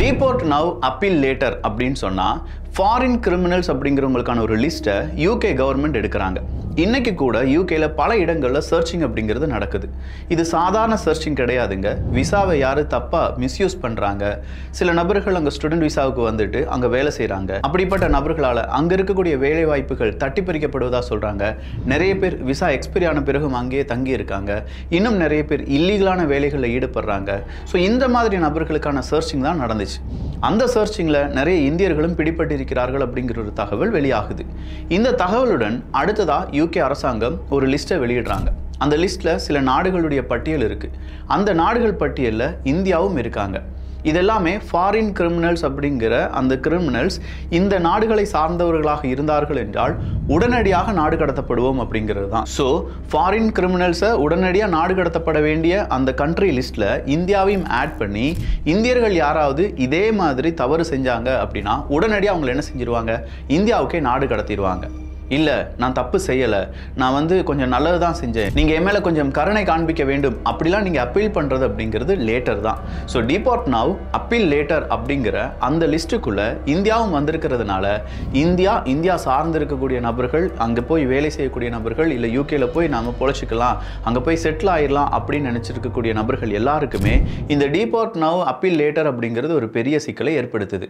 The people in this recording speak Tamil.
Deport now, appeal later அப்படின்னு சொன்னா ஃபாரின் கிரிமினல்ஸ் அப்படிங்கிறவங்களுக்கான ஒரு லிஸ்ட்டை யூகே கவர்மெண்ட் எடுக்கிறாங்க. இன்னைக்கு கூட யூகேல பல இடங்களில் சர்ச்சிங் அப்படிங்கிறது நடக்குது. இது சாதாரண சர்ச்சிங் கிடையாதுங்க. விசாவை யாரு தப்பா மிஸ்யூஸ் பண்றாங்க, சில நபர்கள் அங்கே ஸ்டூடெண்ட் விசாவுக்கு வந்துட்டு அங்கே வேலை செய்கிறாங்க. அப்படிப்பட்ட நபர்களால் அங்கே இருக்கக்கூடிய வேலை வாய்ப்புகள் தட்டி பறிக்கப்படுவதாக சொல்கிறாங்க. நிறைய பேர் விசா எக்ஸ்பைரி ஆன பிறகும் அங்கேயே தங்கி இருக்காங்க. இன்னும் நிறைய பேர் இல்லீகலான வேலைகளில் ஈடுபடுறாங்க. ஸோ இந்த மாதிரி நபர்களுக்கான சர்ச்சிங் தான் நடந்துச்சு. அந்த சர்ச்சிங்கில் நிறைய இந்தியர்களும் பிடிபட்டிருக்கிறார்கள் அப்படிங்கிற ஒரு தகவல் வெளியாகுது. இந்த தகவலுடன் அடுத்ததாக யூகே அரசாங்கம் ஒரு லிஸ்ட்டை வெளியிடுறாங்க. அந்த லிஸ்ட்டில் சில நாடுகளுடைய பட்டியல் இருக்குது. அந்த நாடுகள் பட்டியலில் இந்தியாவும் இருக்காங்க. இதெல்லாமே ஃபாரின் கிரிமினல்ஸ் அப்படிங்கிற அந்த கிரிமினல்ஸ் இந்த நாடுகளை சார்ந்தவர்களாக இருந்தார்கள் என்றால் உடனடியாக நாடு கடத்தப்படுவோம் அப்படிங்கிறது தான். ஸோ ஃபாரின் கிரிமினல்ஸை உடனடியாக நாடு கடத்தப்பட வேண்டிய அந்த கண்ட்ரி லிஸ்ட்டில் இந்தியாவையும் ஆட் பண்ணி இந்தியர்கள் யாராவது இதே மாதிரி தவறு செஞ்சாங்க அப்படின்னா உடனடியாக அவங்களை என்ன செஞ்சிருவாங்க, இந்தியாவுக்கே நாடு கடத்திடுவாங்க. இல்லை நான் தப்பு செய்யலை, நான் கொஞ்சம் நல்லது தான் செஞ்சேன், நீங்கள் என் மேலே கொஞ்சம் கருணை காண்பிக்க வேண்டும் அப்படிலாம் நீங்கள் அப்பீல் பண்ணுறது அப்படிங்கிறது லேட்டர் தான். So depart now appeal later அப்படிங்கிற அந்த லிஸ்ட்டுக்குள்ளே இந்தியாவும் வந்திருக்கிறதுனால இந்தியா சார்ந்து இருக்கக்கூடிய நபர்கள், அங்கே போய் வேலை செய்யக்கூடிய நபர்கள், இல்லை யூகேல போய் நாம் பொழைச்சிக்கலாம், அங்கே போய் செட்டில் ஆயிடலாம் அப்படின்னு நினச்சிருக்கக்கூடிய நபர்கள் எல்லாருக்குமே இந்த டிபார்ட் நவ் அப்பீல் லேட்டர் அப்படிங்கிறது ஒரு பெரிய சிக்கலை ஏற்படுத்துது.